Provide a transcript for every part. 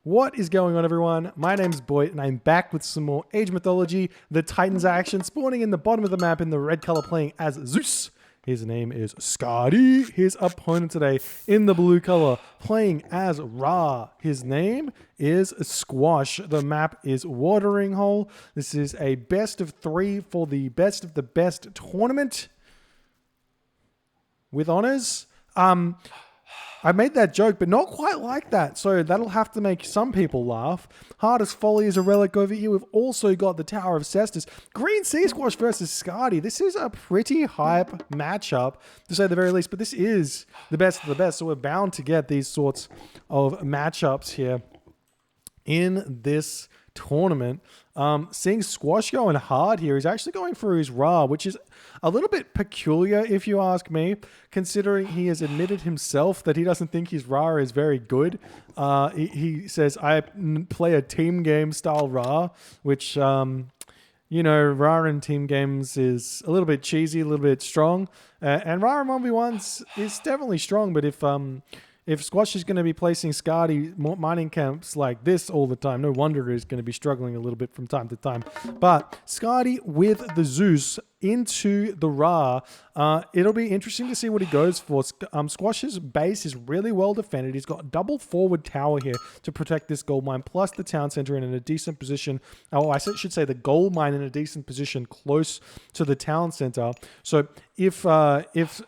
What is going on, everyone? My name's Boyd, and I'm back with some more Age Mythology. The Titans action, spawning in the bottom of the map in the red color, playing as Zeus. His name is Skady. His opponent today in the blue color, playing as Ra. His name is Squash. The map is Watering Hole. This is a best of 3 for the best of the best tournament with honors. I made that joke, but not quite like that. So that'll have to make some people laugh. Hardest Folly is a relic over here. We've also got the Tower of Cestus. Green Sea Squash versus Skady. This is a pretty hype matchup, to say the very least. But this is the best of the best. So we're bound to get these sorts of matchups here in this tournament. Seeing Squash going hard here, he's actually going for his Ra, which is a little bit peculiar if you ask me, considering he has admitted himself that he doesn't think his Ra is very good. He says, I play a team game style Ra, which, you know, Ra in team games is a little bit cheesy, a little bit strong. And Ra in 1v1s is definitely strong, but if Squash is going to be placing Skady mining camps like this all the time, no wonder he's going to be struggling a little bit from time to time. But Skady with the Zeus into the Ra. It'll be interesting to see what he goes for. Squash's base is really well defended. He's got a double forward tower here to protect this gold mine, plus the town center in a decent position. Oh, I should say the gold mine in a decent position close to the town center. So if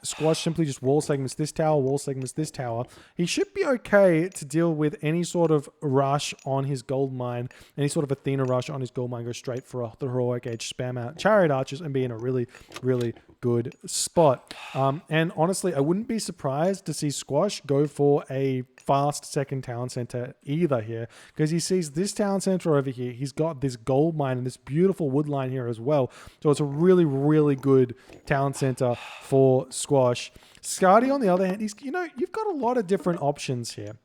Squash simply just wall segments this tower, he should be okay to deal with any sort of rush on his gold mine, any sort of Athena rush on his gold mine, go straight for the heroic age, spam out Chariot Archers, and be in a really, really good spot. And honestly, I wouldn't be surprised to see Squash go for a fast second town center either here, because he sees this town center over here. He's got this gold mine and this beautiful wood line here as well. So it's a really, really good town center for Squash. Skady, on the other hand, you've got a lot of different options here.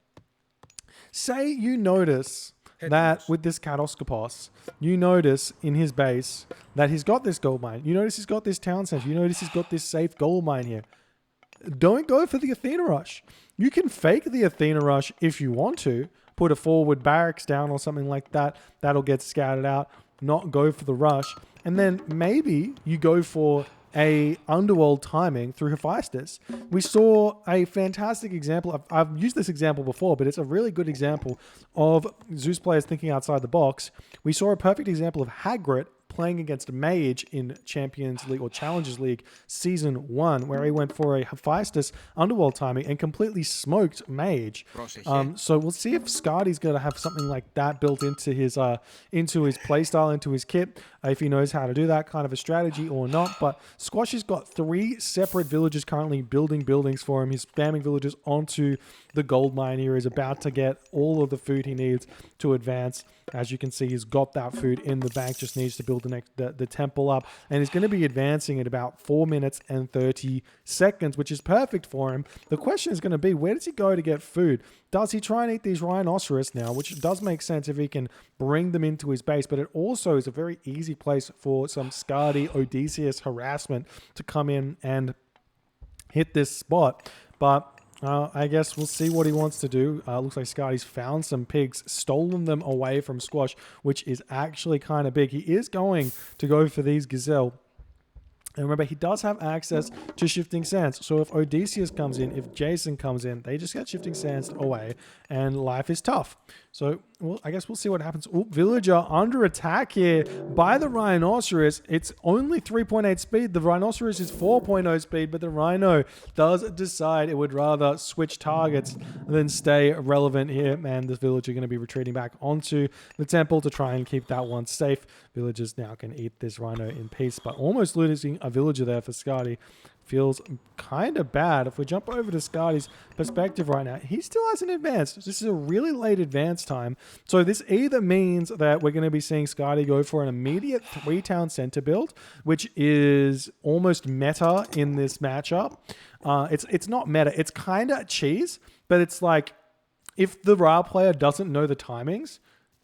Say you notice that with this Katoskopos, you notice in his base that he's got this gold mine. You notice he's got this town center. You notice he's got this safe gold mine here. Don't go for the Athena rush. You can fake the Athena rush if you want to. Put a forward barracks down or something like that. That'll get scattered out. Not go for the rush. And then maybe you go for a underworld timing through Hephaestus. We saw a fantastic example. I've used this example before, but it's a really good example of Zeus players thinking outside the box. We saw a perfect example of Hagrid playing against Mage in Champions League or Challengers League Season 1, where he went for a Hephaestus underworld timing and completely smoked Mage. So we'll see if Skady's going to have something like that built into his playstyle, into his kit, if he knows how to do that kind of a strategy or not. But Squash has got 3 separate villages currently building buildings for him. He's spamming villages onto the gold mine here. He's about to get all of the food he needs to advance. As you can see, he's got that food in the bank, just needs to build the temple up, and he's going to be advancing at about 4 minutes and 30 seconds, which is perfect for him. The question is going to be, where does he go to get food? Does he try and eat these rhinoceros now, which does make sense if he can bring them into his base, but it also is a very easy place for some Skady Odysseus harassment to come in and hit this spot. But I guess we'll see what he wants to do. Looks like Skady's found some pigs, stolen them away from Squash, which is actually kind of big. He is going to go for these gazelle. And remember, he does have access to Shifting Sands. So if Odysseus comes in, if Jason comes in, they just get Shifting Sands away, and life is tough. So, well, I guess we'll see what happens. Ooh, villager under attack here by the Rhinoceros. It's only 3.8 speed. The Rhinoceros is 4.0 speed, but the Rhino does decide it would rather switch targets than stay relevant here. And the villager going to be retreating back onto the temple to try and keep that one safe. Villagers now can eat this Rhino in peace, but almost losing a villager there for Skady. Feels kind of bad. If we jump over to Skady's perspective right now, he still hasn't advanced. This is a really late advance time. So this either means that we're going to be seeing Skady go for an immediate 3-town center build, which is almost meta in this matchup. It's not meta. It's kind of cheese, but it's like if the Ra player doesn't know the timings,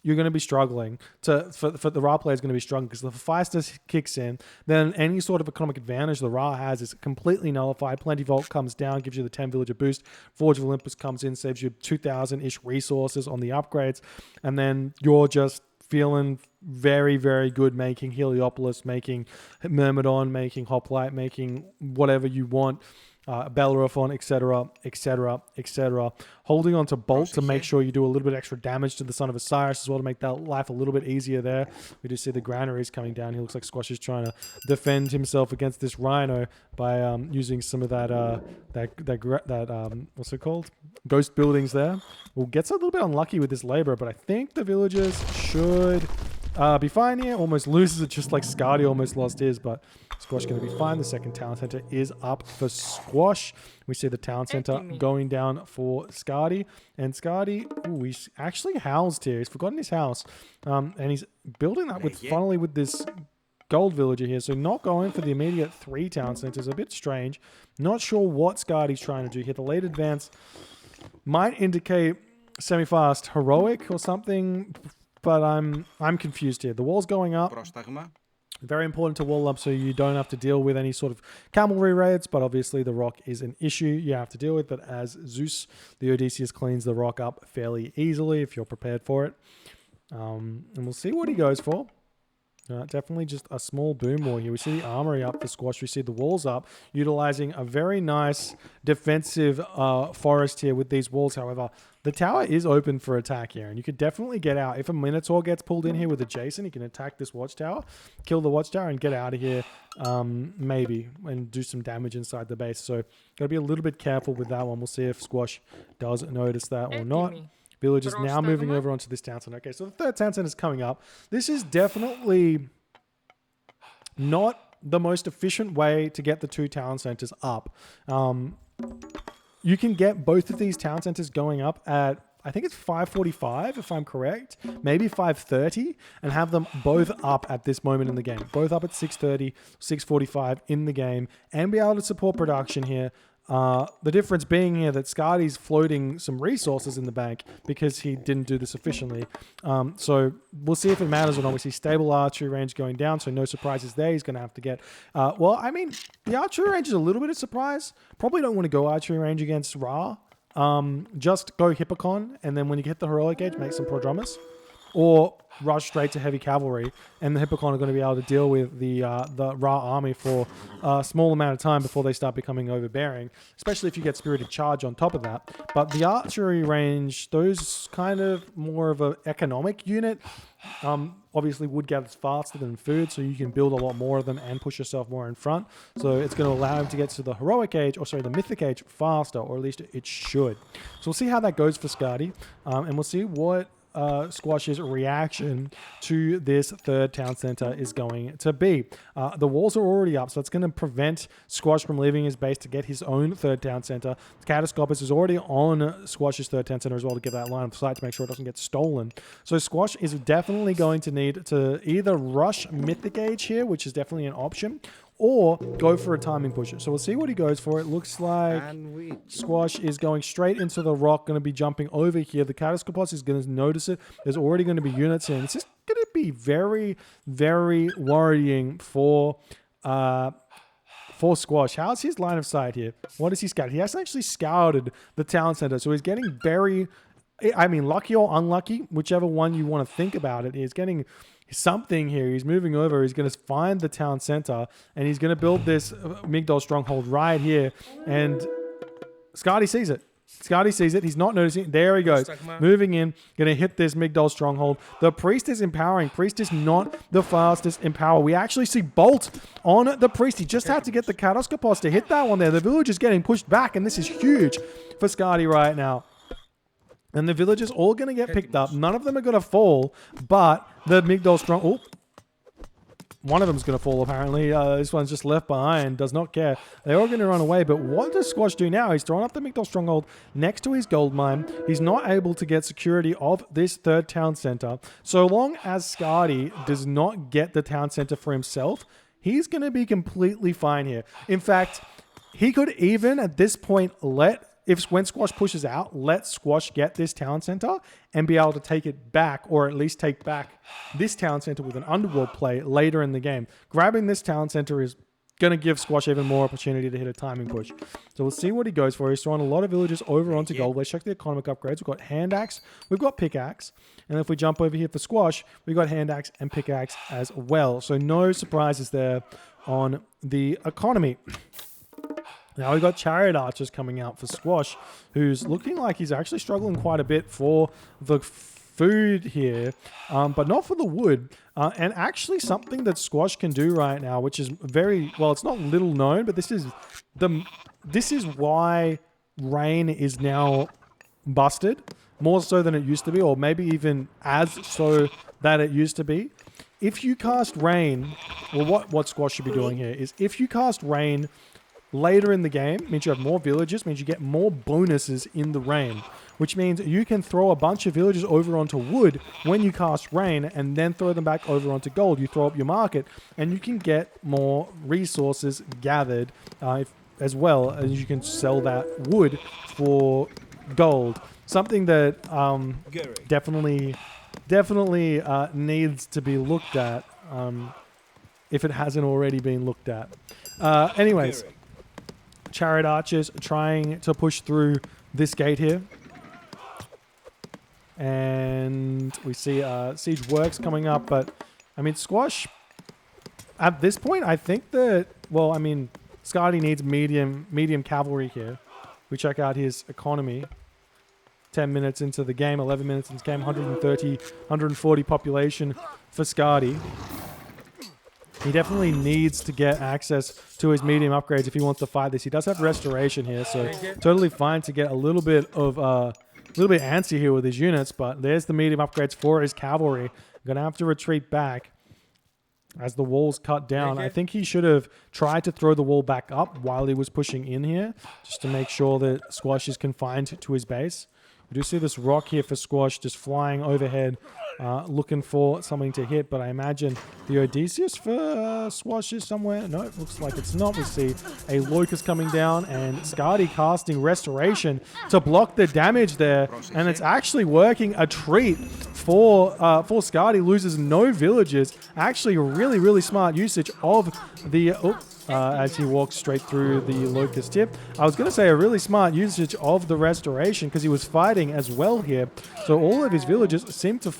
you're going to be struggling for the Ra player is going to be struggling because the Hephaestus kicks in, then any sort of economic advantage the Ra has is completely nullified. Plenty Vault comes down, gives you the 10 villager boost. Forge of Olympus comes in, saves you 2,000-ish resources on the upgrades, and then you're just feeling very, very good making Heliopolis, making Myrmidon, making Hoplite, making whatever you want. Bellerophon, etc., etc., etc. Holding on to Bolt to make sure you do a little bit extra damage to the Son of Osiris as well to make that life a little bit easier there. We do see the granaries coming down. He looks like Squash is trying to defend himself against this Rhino by using some of that what's it called? Ghost buildings there. Well, gets a little bit unlucky with this labor, but I think the villagers should be fine here. Almost loses it just like Skady almost lost his, but Squash going to be fine. The second town center is up for Squash. We see the town center going down for Skady. And Skady, he's actually housed here. He's forgotten his house. And he's building that with finally with this gold villager here. So not going for the immediate 3 town centers. A bit strange. Not sure what Skady's trying to do here. The late advance might indicate semi-fast heroic or something, but I'm confused here. The wall's going up. Very important to wall up so you don't have to deal with any sort of cavalry raids, but obviously the rock is an issue you have to deal with. But as Zeus, the Odysseus cleans the rock up fairly easily if you're prepared for it. And we'll see what he goes for. Definitely just a small boom wall here. We see the armory up for Squash. We see the walls up, utilizing a very nice defensive forest here with these walls. However, the tower is open for attack here, and you could definitely get out. If a Minotaur gets pulled in here with a Jason, he can attack this watchtower, kill the watchtower, and get out of here, maybe, and do some damage inside the base. So, got to be a little bit careful with that one. We'll see if Squash does notice that or not. Villagers now moving over onto this town center. Okay, so the third town center is coming up. This is definitely not the most efficient way to get the 2 town centers up. You can get both of these town centers going up at, I think it's 5:45 if I'm correct, maybe 5:30, and have them both up at this moment in the game. Both up at 6:30, 6:45 in the game, and be able to support production here. The difference being here that Skady's floating some resources in the bank because he didn't do this efficiently. So we'll see if it matters or not. We see stable archery range going down, so no surprises there. He's going to have to get... well, I mean, the archery range is a little bit of surprise. Probably don't want to go archery range against Ra. Just go Hippocon, and then when you get the heroic age, make some prodromus. Or rush straight to heavy cavalry, and the Hippocon are going to be able to deal with the Ra army for a small amount of time before they start becoming overbearing, especially if you get Spirited Charge on top of that. But the archery range, those kind of more of an economic unit, obviously wood gathers faster than food, so you can build a lot more of them and push yourself more in front. So it's going to allow him to get to the heroic age, or sorry, the mythic age faster, or at least it should. So we'll see how that goes for Skady, and we'll see what Squash's reaction to this third town center is going to be. The walls are already up, so it's going to prevent Squash from leaving his base to get his own third town center. Catoscopus is already on Squash's third town center as well to get that line of sight to make sure it doesn't get stolen. So Squash is definitely going to need to either rush Mythic Age here, which is definitely an option, or go for a timing pusher. So we'll see what he goes for. It looks like Squash is going straight into the rock, going to be jumping over here. The Catoscopus is going to notice it. There's already going to be units here. And it's just going to be very, very worrying for Squash. How's his line of sight here? What has he scouted? He hasn't actually scouted the town center. So he's getting very, I mean, lucky or unlucky, whichever one you want to think about it. He's getting something here. He's moving over. He's going to find the town center, and he's going to build this Migdol stronghold right here. And Skady sees it. Skady sees it. He's not noticing. There he goes. Moving in. Going to hit this Migdol stronghold. The priest is empowering. Priest is not the fastest in power. We actually see Bolt on the priest. He just had to get the Catoscopus to hit that one there. The village is getting pushed back, and this is huge for Skady right now. And the villagers all going to get picked up. None of them are going to fall, but the Migdol strong... Oh, one of them's going to fall, apparently. This one's just left behind, does not care. They're all going to run away, but what does Squash do now? He's throwing up the Migdol stronghold next to his gold mine. He's not able to get security of this third town center. So long as Skady does not get the town center for himself, he's going to be completely fine here. In fact, he could even, at this point, let when Squash pushes out, let Squash get this town center and be able to take it back, or at least take back this town center with an underworld play later in the game. Grabbing this town center is going to give Squash even more opportunity to hit a timing push. So we'll see what he goes for. He's throwing a lot of villagers over onto gold. Let's check the economic upgrades. We've got hand axe, we've got pickaxe, and if we jump over here for Squash, we've got hand axe and pickaxe as well. So no surprises there on the economy. Now we've got Chariot Archers coming out for Squash, who's looking like he's actually struggling quite a bit for the food here, but not for the wood. And actually something that Squash can do right now, which is very, well, it's not little known, but this is why rain is now busted, more so than it used to be, or maybe even as so that it used to be. If you cast rain, well, what Squash should be doing here is if you cast rain later in the game, means you have more villagers, means you get more bonuses in the rain, which means you can throw a bunch of villagers over onto wood when you cast rain and then throw them back over onto gold. You throw up your market and you can get more resources gathered as well as you can sell that wood for gold. Something that definitely needs to be looked at if it hasn't already been looked at. Anyways, Chariot Archers trying to push through this gate here. And we see Siege Works coming up, but I mean, Squash, at this point, I think that, well, I mean, Skady needs medium cavalry here. We check out his economy. 10 minutes into the game, 11 minutes into the game, 130, 140 population for Skady. He definitely needs to get access to his medium upgrades if he wants to fight this. He does have restoration here, so totally fine to get a little bit antsy here with his units, but there's the medium upgrades for his cavalry. Gonna have to retreat back as the wall's cut down. I think he should have tried to throw the wall back up while he was pushing in here, just to make sure that Squash is confined to his base. We do see this rock here for Squash just flying overhead, looking for something to hit, but I imagine the Odysseus for Squash is somewhere. No, it looks like it's not. We see a Locust coming down and Skady casting Restoration to block the damage there, and it's actually working a treat for Skady. Loses no villagers. Actually, a really smart usage of the... as he walks straight through the Locust tip. I was going to say a really smart usage of the Restoration because he was fighting as well here. So all of his villagers seem to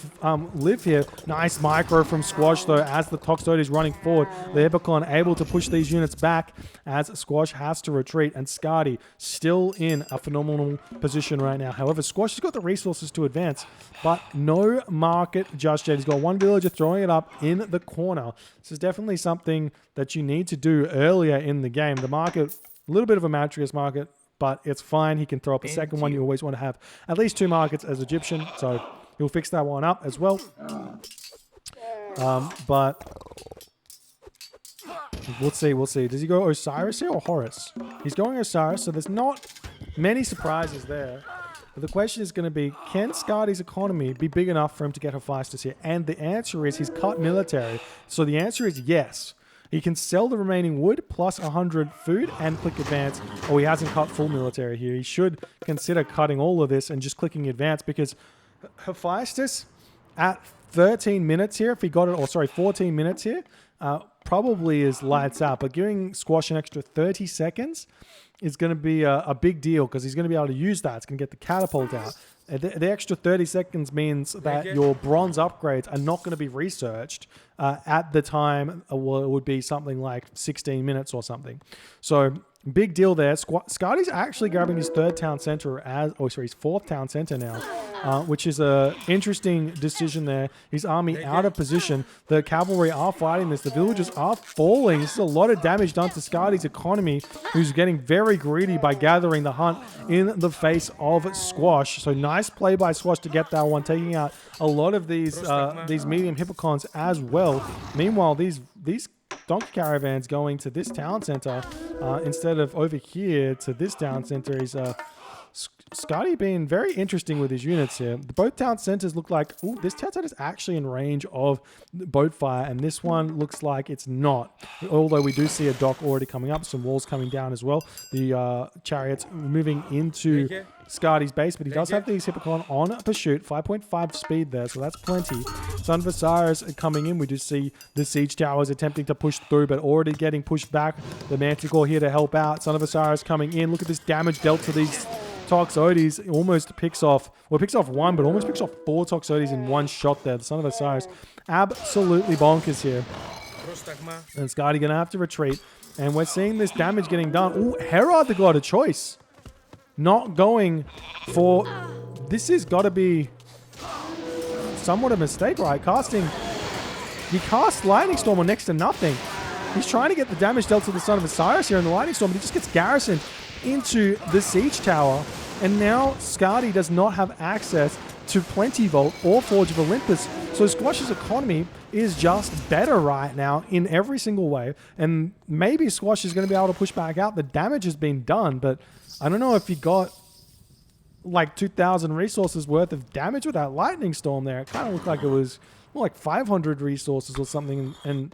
live here. Nice micro from Squash though as the Toxoid is running forward. The Epicon able to push these units back as Squash has to retreat, and Skady still in a phenomenal position right now. However, Squash has got the resources to advance, but no market just yet. He's got one villager throwing it up in the corner. This is definitely something that you need to do earlier in the game. The market, a little bit of a Matrius market, but it's fine. He can throw up a second one. You always want to have at least 2 markets as Egyptian, so he'll fix that one up as well. But we'll see. Does he go Osiris here or Horus? He's going Osiris, so there's not many surprises there. But the question is going to be, can Skady's economy be big enough for him to get Hephaestus here? And the answer is he's cut military. So the answer is yes. He can sell the remaining wood plus 100 food and click advance. Oh, he hasn't cut full military here. He should consider cutting all of this and just clicking advance, because Hephaestus at 13 minutes here, if he got it, or sorry, 14 minutes here, probably is lights out. But giving Squash an extra 30 seconds is going to be a big deal, because he's going to be able to use that. It's going to get the catapult out. The extra 30 seconds means that your bronze upgrades are not going to be researched at the time. Well, it would be something like 16 minutes or something. So big deal there. Skady's actually grabbing his third town center his fourth town center now, which is a interesting decision there. His army out of position. The cavalry are fighting this. The villagers are falling. This is a lot of damage done to Skady's economy, who's getting very greedy by gathering the hunt in the face of Squash. So nice play by Squash to get that one, taking out a lot of these medium hippocons as well. Meanwhile, these donkey caravans going to this town center instead of over here to this town center is Skady being very interesting with his units here. Both town centers look like, ooh, this town center is actually in range of boat fire, and this one looks like it's not. Although we do see a dock already coming up, some walls coming down as well. The chariots moving into Skady's base, but he does have these Hippocon on pursuit, 5.5 speed there, so that's plenty. Son of Osiris coming in. We do see the siege towers attempting to push through, but already getting pushed back. The Manticore here to help out. Son of Osiris coming in. Look at this damage dealt to these Toxotes. Almost picks off, well, picks off one, but almost picks off 4 Toxotes in one shot there. The Son of Osiris absolutely bonkers here. And Skady gonna have to retreat. And we're seeing this damage getting done. Ooh, Herod the God, a choice. Not going for... This has got to be somewhat a mistake, right? He cast Lightning Storm on next to nothing. He's trying to get the damage dealt to the Son of Osiris here in the Lightning Storm, but he just gets garrisoned into the Siege Tower. And now Skady does not have access to Plenty Vault or Forge of Olympus. So Squash's economy is just better right now in every single way. And maybe Squash is going to be able to push back out. The damage has been done, but I don't know if he got like 2,000 resources worth of damage with that Lightning Storm there. It kind of looked like it was more like 500 resources or something. And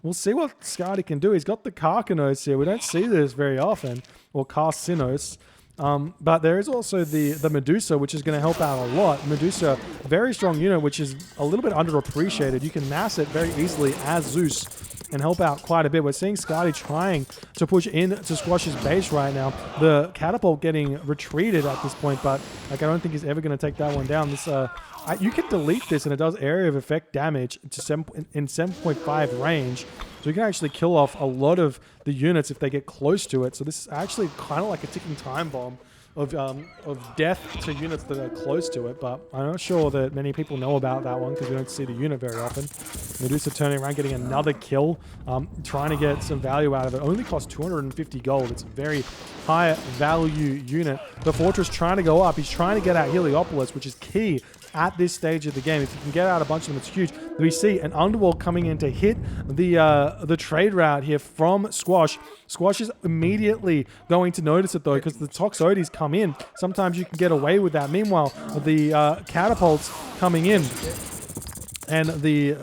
we'll see what Skady can do. He's got the Karkanos here. We don't see this very often. Or Karsinos. But there is also the Medusa, which is going to help out a lot. Medusa, very strong unit, which is a little bit underappreciated. You can mass it very easily as Zeus and help out quite a bit. We're seeing Skady trying to push in to Squash's base right now. The catapult getting retreated at this point, but like I don't think he's ever going to take that one down. This you can delete this and it does area of effect damage to in 7.5 range. So you can actually kill off a lot of the units if they get close to it. So this is actually kind of like a ticking time bomb of death to units that are close to it. But I'm not sure that many people know about that one because we don't see the unit very often. Medusa turning around, getting another kill, trying to get some value out of it. Only costs 250 gold. It's a very high value unit. The Fortress trying to go up. He's trying to get out Heliopolis, which is key at this stage of the game. If you can get out a bunch of them, it's huge. We see an Underworld coming in to hit the trade route here from Squash. Squash is immediately going to notice it though, because the Toxotes come in. Sometimes you can get away with that. Meanwhile, the catapults coming in, and we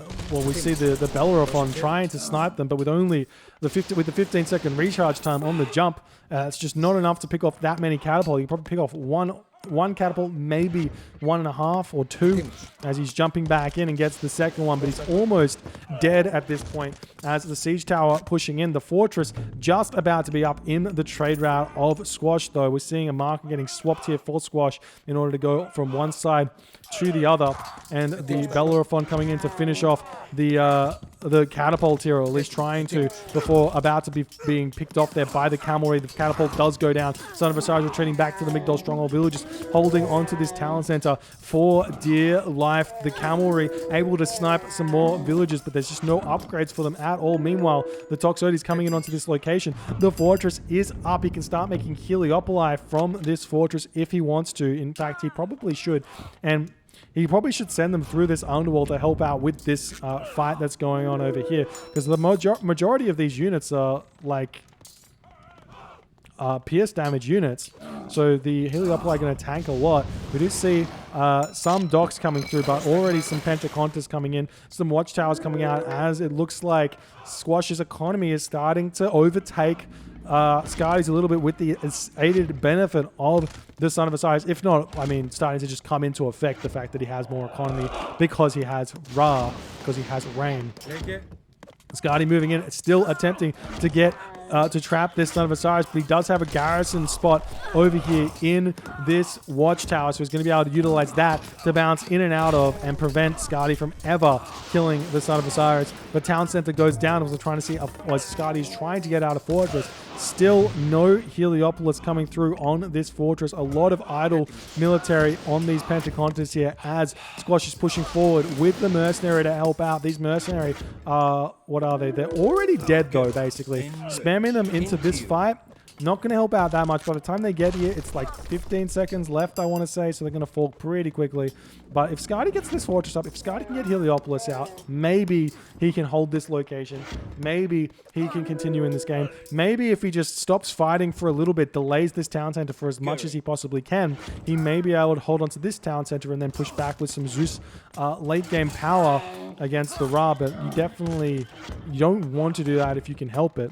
see the Bellerophon trying to snipe them, but with only the 15-second recharge time on the jump, it's just not enough to pick off that many catapults. You can probably pick off one catapult, maybe 1.5 or 2 as he's jumping back in and gets the second one, but he's almost dead at this point as the siege tower pushing in. The fortress just about to be up in the trade route of Squash though. We're seeing a marker getting swapped here for Squash in order to go from one side to the other, and the Bellerophon coming in to finish off the catapult here, or at least trying to, before about to be being picked off there by the cavalry. The catapult does go down. Son of Osiris retreating back to the Migdol stronghold villages, holding onto this town center for dear life. The cavalry able to snipe some more villages, but there's just no upgrades for them at all. Meanwhile, the Toxotes coming in onto this location. The fortress is up. He can start making Heliopoli from this fortress if he wants to. In fact, he probably should. And he probably should send them through this underworld to help out with this fight that's going on over here. Because the majority of these units are like pierce damage units. So the Heliopoli are going to tank a lot. We do see some docks coming through, but already some Pentacontas coming in. Some watchtowers coming out as it looks like Squash's economy is starting to overtake Skady's a little bit with the aided benefit of the Son of Osiris. If not, I mean, starting to just come into effect the fact that he has more economy because he has Ra, because he has Rain. Skady moving in, still attempting to get to trap this Son of Osiris, but he does have a garrison spot over here in this watchtower, so he's going to be able to utilize that to bounce in and out of and prevent Skady from ever killing the Son of Osiris. The town center goes down as we're trying to see as Skady's trying to get out of fortress. Still no Heliopolis coming through on this fortress. A lot of idle military on these Pentacontas here as Squash is pushing forward with the mercenary to help out. These mercenary, what are they? They're already dead though, basically. Spamming them into this fight Not going to help out that much. By the time they get here, it's like 15 seconds left, I want to say, so they're going to fall pretty quickly. But if Skady gets this fortress up, if Skady can get Heliopolis out, maybe he can hold this location. Maybe he can continue in this game. Maybe if he just stops fighting for a little bit, delays this town center for as much as he possibly can, he may be able to hold on to this town center and then push back with some Zeus late game power against the Ra. But you don't want to do that if you can help it.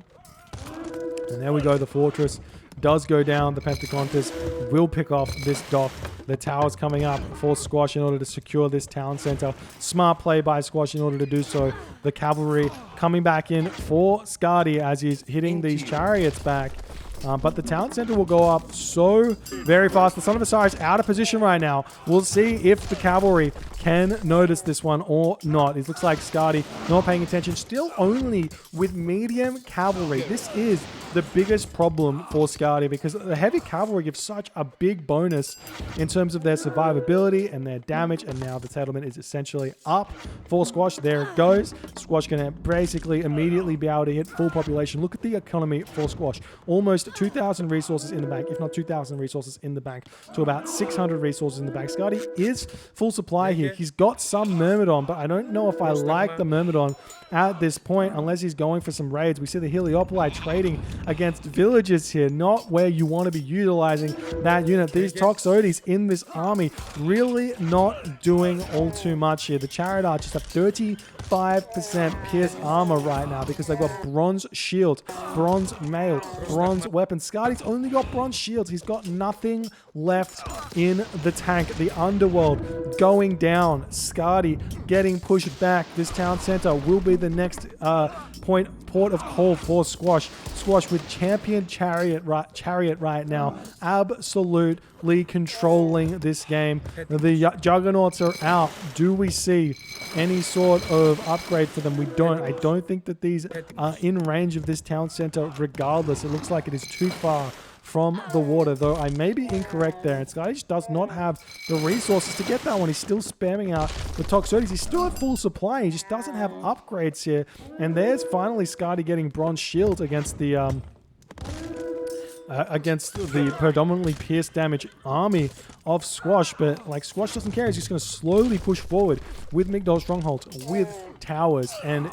And there we go. The fortress does go down. The Pentacontas will pick off this dock. The tower's coming up for Squash in order to secure this town center. Smart play by Squash in order to do so. The cavalry coming back in for Skady as he's hitting these chariots back. But the town center will go up so very fast. The Son of Osiris out of position right now. We'll see if the cavalry can notice this one or not. It looks like Skady not paying attention. Still only with medium cavalry. This is the biggest problem for Skady because the heavy cavalry gives such a big bonus in terms of their survivability and their damage. And now the settlement is essentially up for Squash. There it goes. Squash going to basically immediately be able to hit full population. Look at the economy for Squash. Almost 2,000 resources in the bank, if not 2,000 resources in the bank, to about 600 resources in the bank. Skady is full supply here. He's got some Myrmidon, but I don't know if I like the Myrmidon at this point unless he's going for some raids. We see the Heliopoli trading against villages here, not where you want to be utilizing that unit. These Toxotes in this army really not doing all too much here. The Chariot Archers have 35% pierce armor right now because they've got bronze shields, bronze mail, bronze weapons. Skady's only got bronze shields. He's got nothing left in the tank. The underworld going down. Skady getting pushed back. This town center will be the next port of call for Squash. Squash with champion chariot right now, absolutely controlling this game. The Juggernauts are out. Do we see any sort of upgrade for them? We don't. I don't think that these are in range of this town center regardless. It looks like it is too far from the water, though I may be incorrect there. And Skady just does not have the resources to get that one. He's still spamming out the Toxotes. He's still at full supply. He just doesn't have upgrades here. And there's finally Skady getting bronze shields against the predominantly pierce damage army of Squash. But like, Squash doesn't care. He's just going to slowly push forward with Migdol strongholds, with towers, and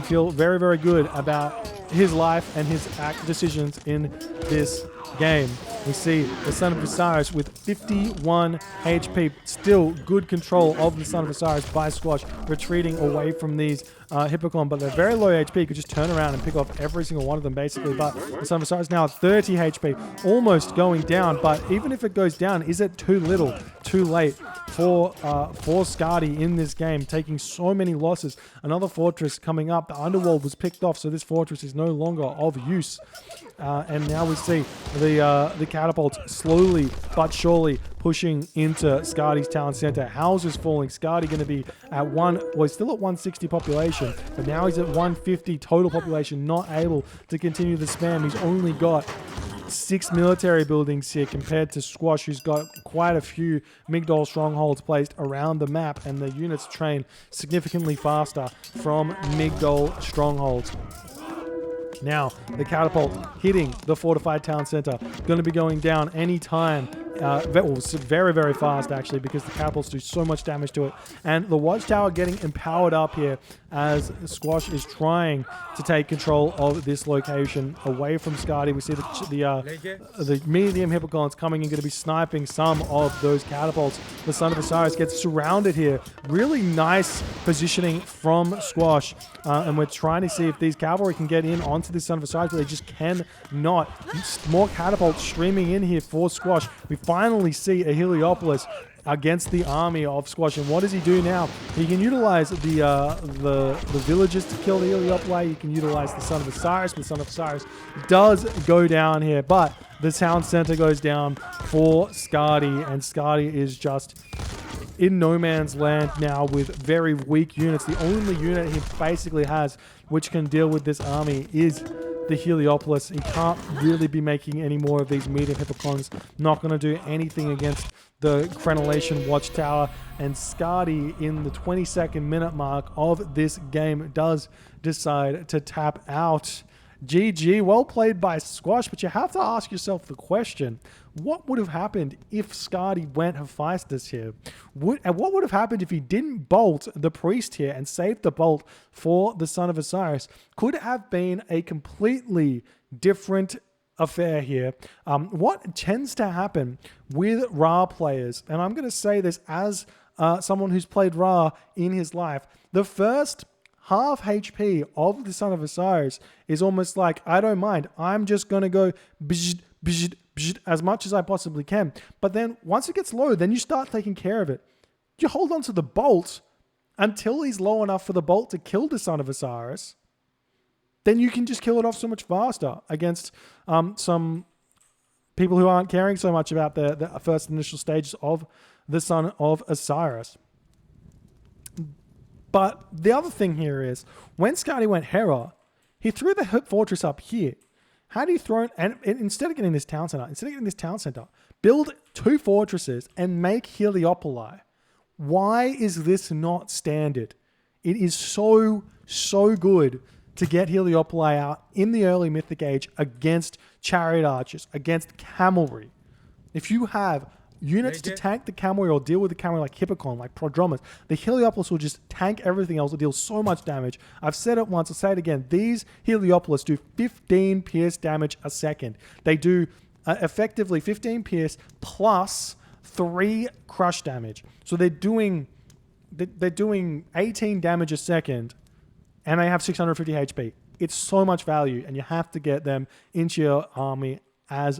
feel very, very good about his life and his decisions in this game. We see the Son of Osiris with 51 HP. Still good control of the Son of Osiris by Squash, retreating away from these Hippoclon, but they're very low HP. You could just turn around and pick off every single one of them, basically. But the Son of Osiris now at 30 HP, almost going down. But even if it goes down, is it too little, too late for Skady in this game, taking so many losses? Another fortress coming up. The underworld was picked off, so this fortress is no longer of use. And now we see the catapults slowly but surely pushing into Skady's town center. Houses falling. Skady going to be at he's still at 160 population, but now he's at 150 total population, not able to continue the spam. He's only got 6 military buildings here compared to Squash, who's got quite a few Migdol strongholds placed around the map, and the units train significantly faster from Migdol strongholds. Now, the catapult hitting the fortified town center. Going to be going down anytime. Very, very fast, actually, because the catapults do so much damage to it. And the watchtower getting empowered up here as Squash is trying to take control of this location away from Skady. We see the medium Hippoclons coming in, going to be sniping some of those catapults. The Son of Osiris gets surrounded here. Really nice positioning from Squash. And we're trying to see if these cavalry can get in onto the Son of Osiris, but they just cannot. More catapults streaming in here for Squash. We finally see a Heliopolis against the army of Squash. And what does he do now? He can utilize the villagers to kill the Heliopoli. He can utilize the Son of Osiris. The Son of Osiris does go down here, but the town center goes down for Skady, and Skady is just in no man's land now with very weak units. The only unit he basically has which can deal with this army is the Heliopolis. He can't really be making any more of these medium Hippoclons. Not going to do anything against the Crenellation Watchtower. And Skady, in the 22nd minute mark of this game, does decide to tap out. GG, well played by Squash, but you have to ask yourself the question, what would have happened if Skady went Hephaestus here? And what would have happened if he didn't bolt the priest here and saved the bolt for the Son of Osiris? Could have been a completely different affair here. What tends to happen with Ra players, and I'm going to say this as someone who's played Ra in his life, the first half HP of the Son of Osiris is almost like, I don't mind. I'm just going to go bzz, bzz, bzz, as much as I possibly can. But then once it gets low, then you start taking care of it. You hold on to the bolt until he's low enough for the bolt to kill the Son of Osiris. Then you can just kill it off so much faster against some people who aren't caring so much about the first initial stages of the Son of Osiris. But the other thing here is, when Skady went Hera, he threw the fortress up here. How do you throw it? And instead of getting this town center, build 2 fortresses and make Heliopoli. Why is this not standard? It is so good to get Heliopoli out in the early Mythic Age against chariot archers, against cavalry. If you have units to tank the cavalry or deal with the cavalry like Hippocon, like Prodromus, the Heliopolis will just tank everything else. It deals so much damage. I've said it once, I'll say it again. These Heliopolis do 15 pierce damage a second. They do effectively 15 pierce plus 3 crush damage. So they're doing 18 damage a second, and they have 650 HP. It's so much value, and you have to get them into your army as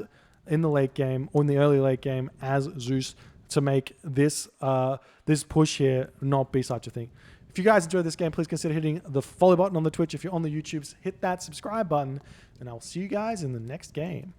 in the late game or in the early late game as Zeus to make this this push here not be such a thing. If you guys enjoyed this game, please consider hitting the follow button on the Twitch. If you're on the YouTubes, hit that subscribe button, and I'll see you guys in the next game.